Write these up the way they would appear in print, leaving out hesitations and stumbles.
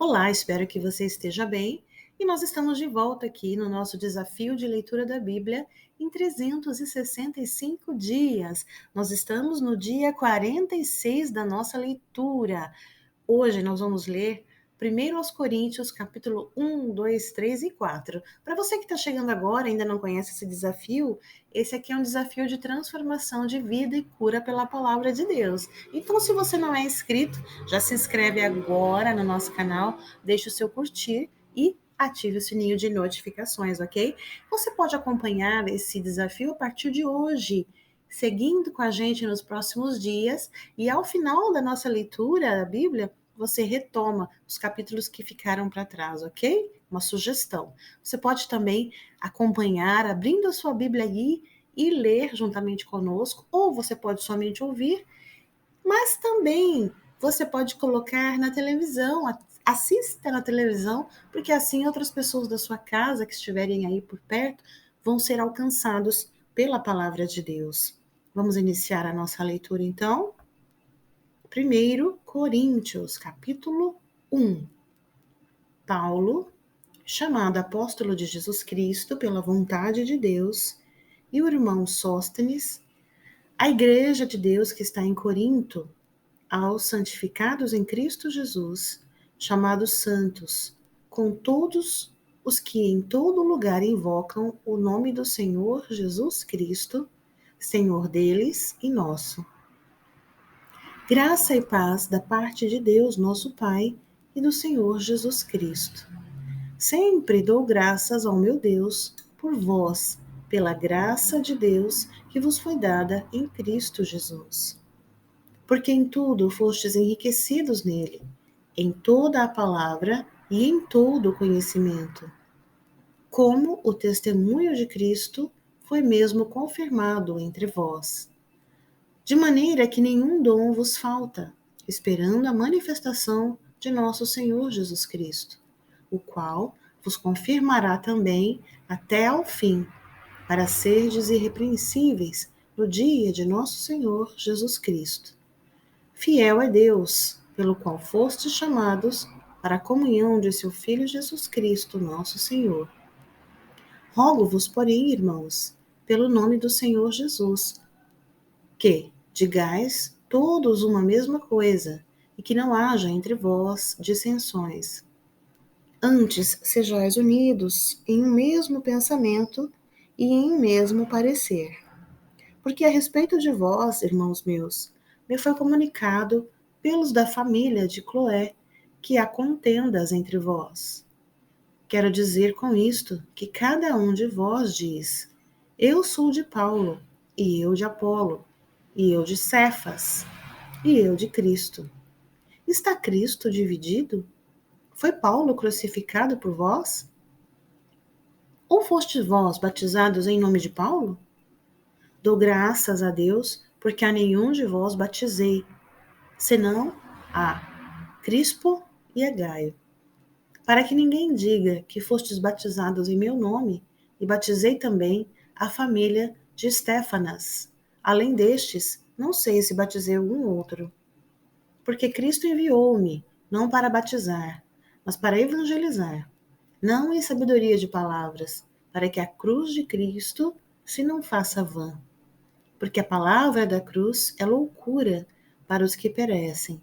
Olá, espero que você esteja bem. E nós estamos de volta aqui no nosso desafio de leitura da Bíblia em 365 dias. Nós estamos no dia 46 da nossa leitura. Hoje nós vamos ler 1 aos Coríntios, capítulo 1, 2, 3 e 4. Para você que está chegando agora e ainda não conhece esse desafio, esse aqui é um desafio de transformação de vida e cura pela palavra de Deus. Então, se você não é inscrito, já se inscreve agora no nosso canal, deixe o seu curtir e ative o sininho de notificações, ok? Você pode acompanhar esse desafio a partir de hoje, seguindo com a gente nos próximos dias, e ao final da nossa leitura da Bíblia, você retoma os capítulos que ficaram para trás, ok? Uma sugestão. Você pode também acompanhar, abrindo a sua Bíblia aí e ler juntamente conosco, ou você pode somente ouvir, mas também você pode colocar na televisão, assista na televisão, porque assim outras pessoas da sua casa que estiverem aí por perto vão ser alcançados pela palavra de Deus. Vamos iniciar a nossa leitura então? 1 Coríntios, capítulo 1. Paulo, chamado apóstolo de Jesus Cristo pela vontade de Deus, e o irmão Sóstenes, a igreja de Deus que está em Corinto, aos santificados em Cristo Jesus, chamados santos, com todos os que em todo lugar invocam o nome do Senhor Jesus Cristo, Senhor deles e nosso. Graça e paz da parte de Deus, nosso Pai, e do Senhor Jesus Cristo. Sempre dou graças ao meu Deus por vós, pela graça de Deus que vos foi dada em Cristo Jesus. Porque em tudo fostes enriquecidos nele, em toda a palavra e em todo o conhecimento. Como o testemunho de Cristo foi mesmo confirmado entre vós. De maneira que nenhum dom vos falta, esperando a manifestação de nosso Senhor Jesus Cristo, o qual vos confirmará também até ao fim, para serdes irrepreensíveis no dia de nosso Senhor Jesus Cristo. Fiel é Deus, pelo qual fostes chamados para a comunhão de seu Filho Jesus Cristo, nosso Senhor. Rogo-vos, porém, irmãos, pelo nome do Senhor Jesus, que digais todos uma mesma coisa, e que não haja entre vós dissensões. Antes sejais unidos em um mesmo pensamento e em um mesmo parecer. Porque a respeito de vós, irmãos meus, me foi comunicado pelos da família de Cloé que há contendas entre vós. Quero dizer com isto que cada um de vós diz: eu sou de Paulo, e eu de Apolo, e eu de Cefas, e eu de Cristo. Está Cristo dividido? Foi Paulo crucificado por vós? Ou fostes vós batizados em nome de Paulo? Dou graças a Deus, porque a nenhum de vós batizei, senão a Crispo e a Gaio, para que ninguém diga que fostes batizados em meu nome, e batizei também a família de Estéfanas. Além destes, não sei se batizei algum outro. Porque Cristo enviou-me, não para batizar, mas para evangelizar, não em sabedoria de palavras, para que a cruz de Cristo se não faça vã. Porque a palavra da cruz é loucura para os que perecem,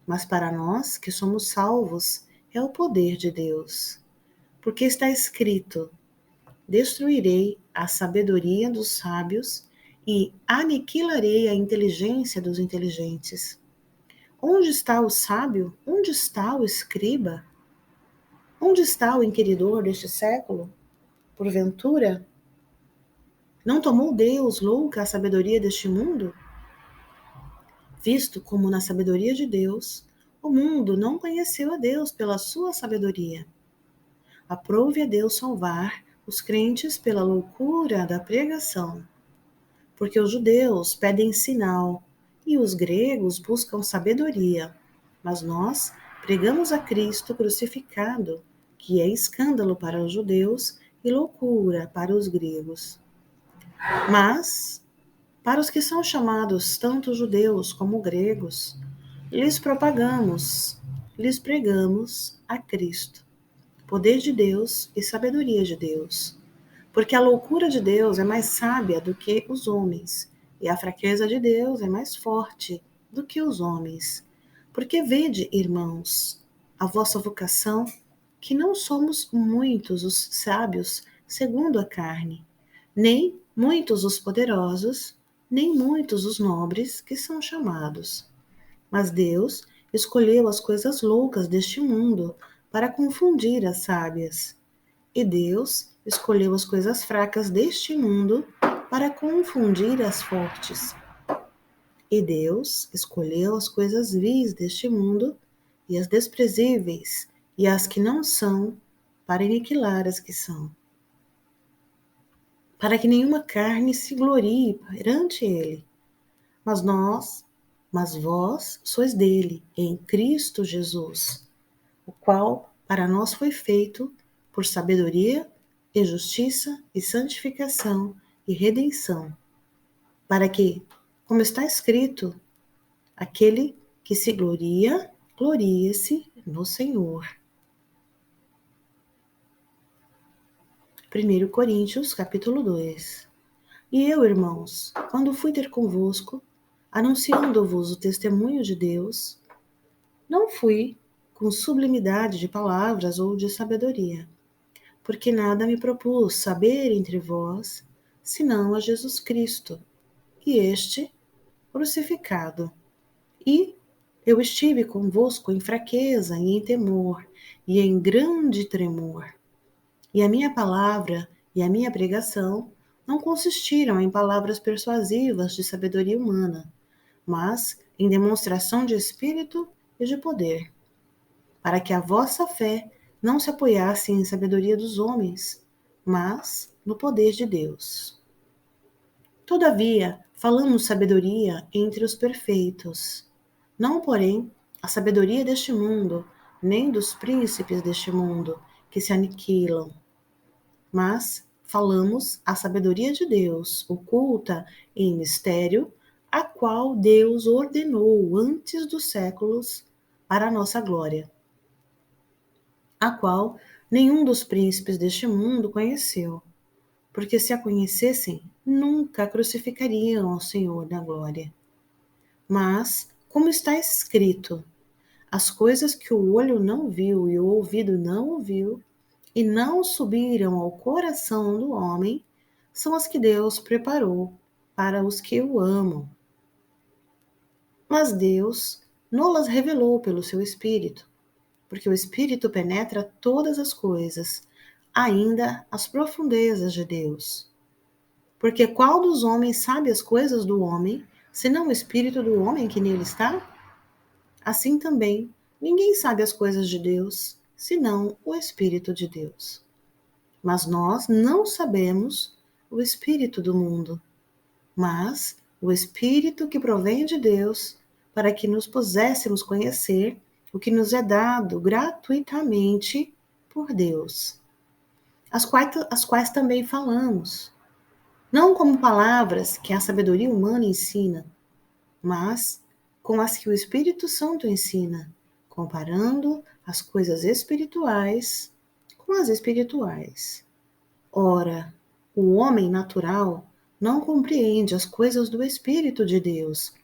mas para nós que somos salvos é o poder de Deus. Porque está escrito: destruirei a sabedoria dos sábios e aniquilarei a inteligência dos inteligentes. Onde está o sábio? Onde está o escriba? Onde está o inquiridor deste século? Porventura, não tomou Deus louca a sabedoria deste mundo? Visto como na sabedoria de Deus, o mundo não conheceu a Deus pela sua sabedoria. Aprove a Deus salvar os crentes pela loucura da pregação, porque os judeus pedem sinal e os gregos buscam sabedoria, mas nós pregamos a Cristo crucificado, que é escândalo para os judeus e loucura para os gregos. Mas, para os que são chamados tanto judeus como gregos, lhes propagamos lhes pregamos a Cristo, poder de Deus e sabedoria de Deus. Porque a loucura de Deus é mais sábia do que os homens, e a fraqueza de Deus é mais forte do que os homens. Porque vede, irmãos, a vossa vocação, que não somos muitos os sábios segundo a carne, nem muitos os poderosos, nem muitos os nobres que são chamados. Mas Deus escolheu as coisas loucas deste mundo para confundir as sábias. E Deus escolheu as coisas fracas deste mundo para confundir as fortes. E Deus escolheu as coisas vis deste mundo e as desprezíveis e as que não são para aniquilar as que são, para que nenhuma carne se glorie perante ele. Mas vós sois dele, em Cristo Jesus, o qual para nós foi feito por sabedoria e justiça e santificação e redenção, para que, como está escrito, aquele que se gloria, glorie-se no Senhor. 1 Coríntios, capítulo 2. E eu, irmãos, quando fui ter convosco, anunciando-vos o testemunho de Deus, não fui com sublimidade de palavras ou de sabedoria, porque nada me propus saber entre vós, senão a Jesus Cristo, e este crucificado. E eu estive convosco em fraqueza e em temor, e em grande tremor. E a minha palavra e a minha pregação não consistiram em palavras persuasivas de sabedoria humana, mas em demonstração de espírito e de poder, para que a vossa fé não se apoiasse em sabedoria dos homens, mas no poder de Deus. Todavia, falamos sabedoria entre os perfeitos, não, porém, a sabedoria deste mundo, nem dos príncipes deste mundo, que se aniquilam, mas falamos a sabedoria de Deus, oculta em mistério, a qual Deus ordenou antes dos séculos para a nossa glória, a qual nenhum dos príncipes deste mundo conheceu, porque se a conhecessem, nunca crucificariam ao Senhor da glória. Mas, como está escrito, as coisas que o olho não viu e o ouvido não ouviu, e não subiram ao coração do homem, são as que Deus preparou para os que o amam. Mas Deus não-las revelou pelo seu Espírito, porque o Espírito penetra todas as coisas, ainda as profundezas de Deus. Porque qual dos homens sabe as coisas do homem, senão o Espírito do homem que nele está? Assim também, ninguém sabe as coisas de Deus, senão o Espírito de Deus. Mas nós não sabemos o espírito do mundo, mas o Espírito que provém de Deus, para que nos puséssemos conhecer o que nos é dado gratuitamente por Deus, as quais também falamos, não como palavras que a sabedoria humana ensina, mas com as que o Espírito Santo ensina, comparando as coisas espirituais com as espirituais. Ora, o homem natural não compreende as coisas do Espírito de Deus,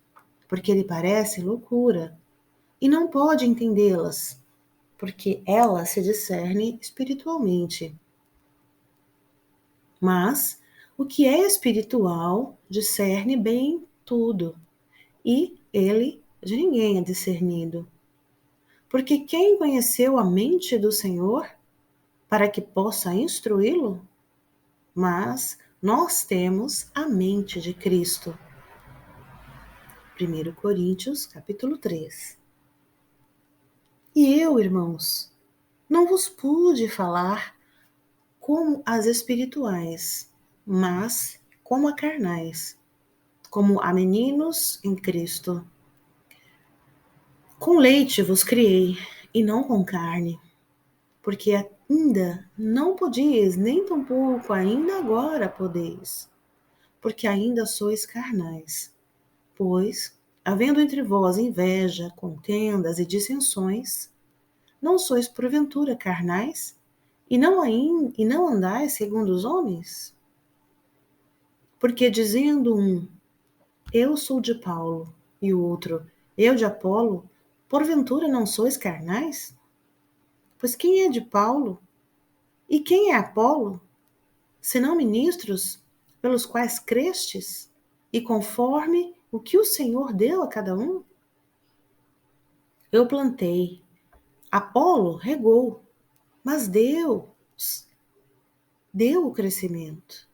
porque lhe parece loucura, e não pode entendê-las, porque ela se discerne espiritualmente. Mas o que é espiritual discerne bem tudo, e ele de ninguém é discernido. Porque quem conheceu a mente do Senhor para que possa instruí-lo? Mas nós temos a mente de Cristo. 1 Coríntios, capítulo 3. E eu, irmãos, não vos pude falar como as espirituais, mas como a carnais, como a meninos em Cristo. Com leite vos criei, e não com carne, porque ainda não podíeis, nem tampouco ainda agora podeis, porque ainda sois carnais. Pois, havendo entre vós inveja, contendas e dissensões, não sois porventura carnais? E não andais segundo os homens? Porque dizendo um, eu sou de Paulo, e o outro, eu de Apolo, porventura não sois carnais? Pois quem é de Paulo? E quem é Apolo? Senão ministros pelos quais crestes? E conforme o que o Senhor deu a cada um? Eu plantei, Apolo regou, mas Deus deu o crescimento.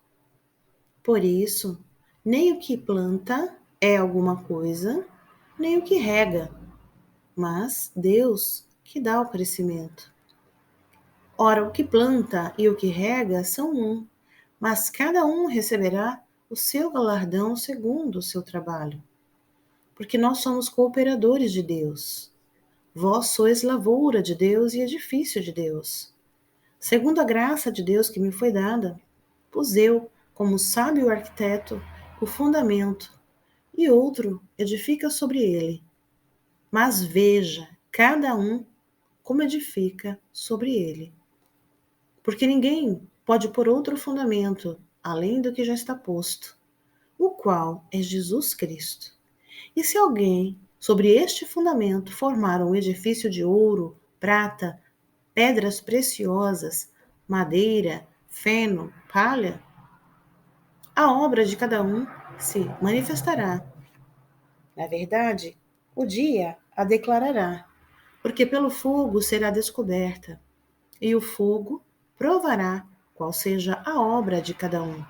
Por isso, nem o que planta é alguma coisa, nem o que rega, mas Deus que dá o crescimento. Ora, o que planta e o que rega são um, mas cada um receberá o seu galardão segundo o seu trabalho. Porque nós somos cooperadores de Deus. Vós sois lavoura de Deus e edifício de Deus. Segundo a graça de Deus que me foi dada, pus eu, como sábio arquiteto, o fundamento, e outro edifica sobre ele. Mas veja, cada um, como edifica sobre ele. Porque ninguém pode pôr outro fundamento, além do que já está posto, o qual é Jesus Cristo. E se alguém, sobre este fundamento, formar um edifício de ouro, prata, pedras preciosas, madeira, feno, palha, a obra de cada um se manifestará. Na verdade, o dia a declarará, porque pelo fogo será descoberta, e o fogo provará qual seja a obra de cada um.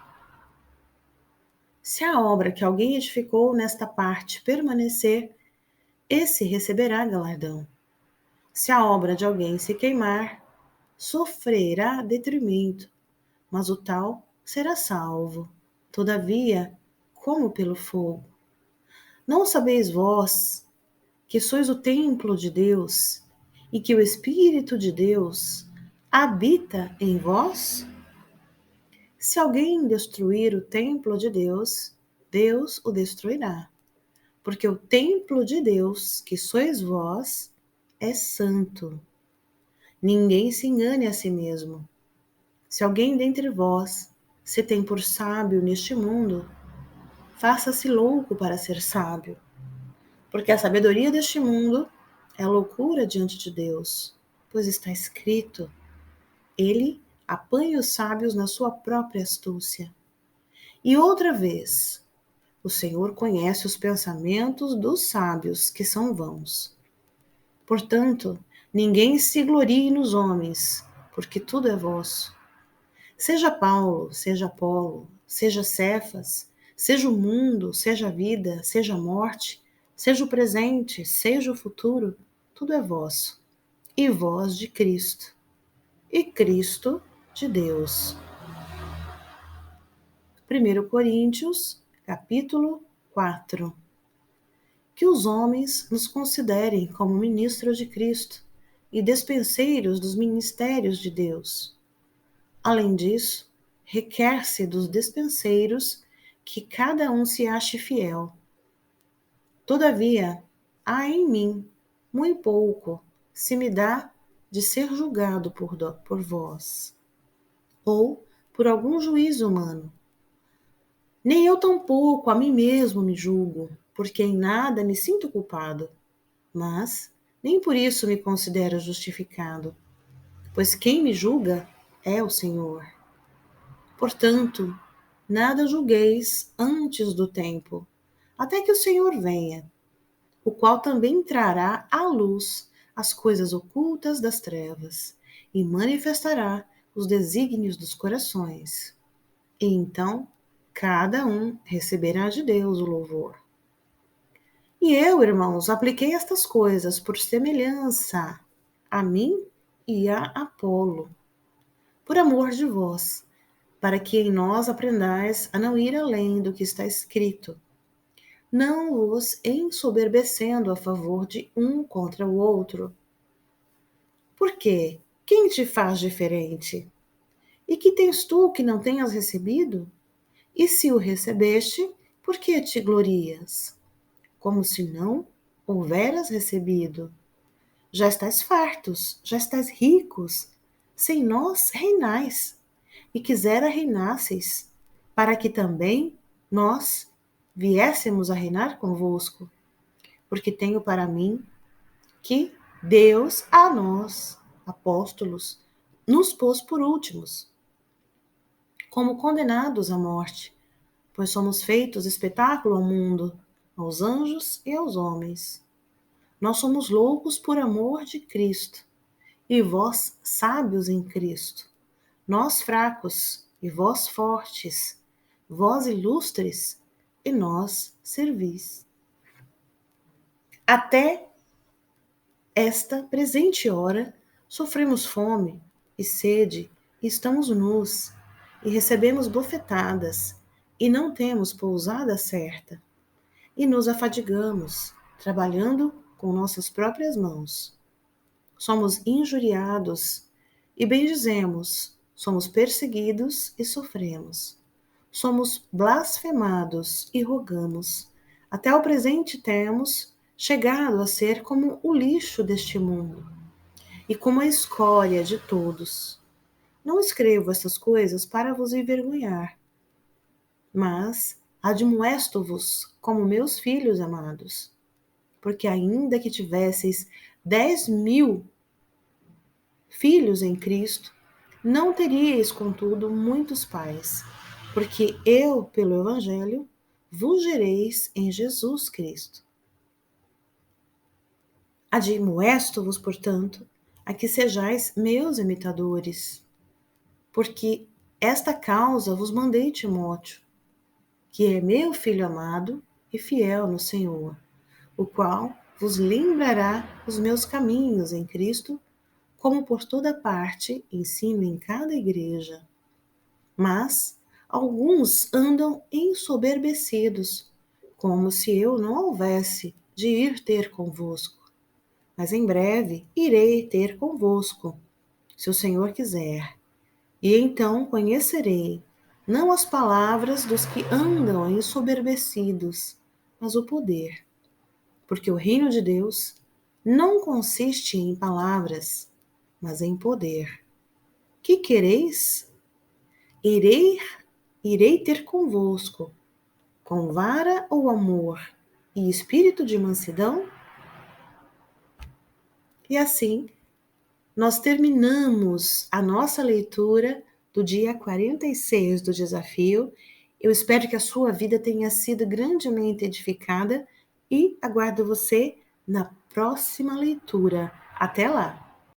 Se a obra que alguém edificou nesta parte permanecer, esse receberá galardão. Se a obra de alguém se queimar, sofrerá detrimento, mas o tal será salvo, todavia, como pelo fogo. Não sabeis vós que sois o templo de Deus e que o Espírito de Deus habita em vós? Se alguém destruir o templo de Deus, Deus o destruirá, porque o templo de Deus, que sois vós, é santo. Ninguém se engane a si mesmo. Se alguém dentre vós se tem por sábio neste mundo, faça-se louco para ser sábio, porque a sabedoria deste mundo é loucura diante de Deus, pois está escrito: ele apanha os sábios na sua própria astúcia. E outra vez, o Senhor conhece os pensamentos dos sábios, que são vãos. Portanto, ninguém se glorie nos homens, porque tudo é vosso. Seja Paulo, seja Apolo, seja Cefas, seja o mundo, seja a vida, seja a morte, seja o presente, seja o futuro, tudo é vosso, e vós de Cristo, e Cristo de Deus. 1 Coríntios, capítulo 4. Que os homens nos considerem como ministros de Cristo e despenseiros dos ministérios de Deus. Além disso, requer-se dos despenseiros que cada um se ache fiel. Todavia, há em mim muito pouco se me dá de ser julgado por vós, ou por algum juízo humano. Nem eu tampouco a mim mesmo me julgo, porque em nada me sinto culpado, mas nem por isso me considero justificado, pois quem me julga é o Senhor. Portanto, nada julgueis antes do tempo, até que o Senhor venha, o qual também trará à luz as coisas ocultas das trevas e manifestará os desígnios dos corações. E então, cada um receberá de Deus o louvor. E eu, irmãos, apliquei estas coisas por semelhança a mim e a Apolo, por amor de vós, para que em nós aprendais a não ir além do que está escrito, não vos ensoberbecendo a favor de um contra o outro. Por quê? Quem te faz diferente? E que tens tu que não tenhas recebido? E se o recebeste, por que te glorias? Como se não houveras recebido? Já estáis fartos, já estáis ricos, sem nós reinais, e quisera reinasseis, para que também nós viéssemos a reinar convosco, porque tenho para mim que Deus a nós, apóstolos, nos pôs por últimos, como condenados à morte, pois somos feitos espetáculo ao mundo, aos anjos e aos homens. Nós somos loucos por amor de Cristo, e vós sábios em Cristo. Nós fracos, e vós fortes. Vós ilustres, e nós servis. Até esta presente hora, sofremos fome e sede, e estamos nus, e recebemos bofetadas, e não temos pousada certa, e nos afadigamos, trabalhando com nossas próprias mãos. Somos injuriados, e bendizemos, somos perseguidos e sofremos. Somos blasfemados e rogamos. Até o presente temos chegado a ser como o lixo deste mundo e como a escória de todos. Não escrevo estas coisas para vos envergonhar, mas admoesto-vos como meus filhos amados, porque ainda que tivesseis 10.000 filhos em Cristo, não teríeis, contudo, muitos pais, porque eu, pelo Evangelho, vos gereis em Jesus Cristo. Admoesto-vos, portanto, a que sejais meus imitadores, porque esta causa vos mandei Timóteo, que é meu filho amado e fiel no Senhor, o qual vos lembrará os meus caminhos em Cristo, como por toda parte ensino em cada igreja. Mas alguns andam ensoberbecidos, como se eu não houvesse de ir ter convosco. Mas em breve irei ter convosco, se o Senhor quiser. E então conhecerei, não as palavras dos que andam ensoberbecidos, mas o poder. Porque o reino de Deus não consiste em palavras, mas em poder. Que quereis? Irei ter convosco, com vara ou amor e espírito de mansidão? E assim, nós terminamos a nossa leitura do dia 46 do desafio. Eu espero que a sua vida tenha sido grandemente edificada e aguardo você na próxima leitura. Até lá!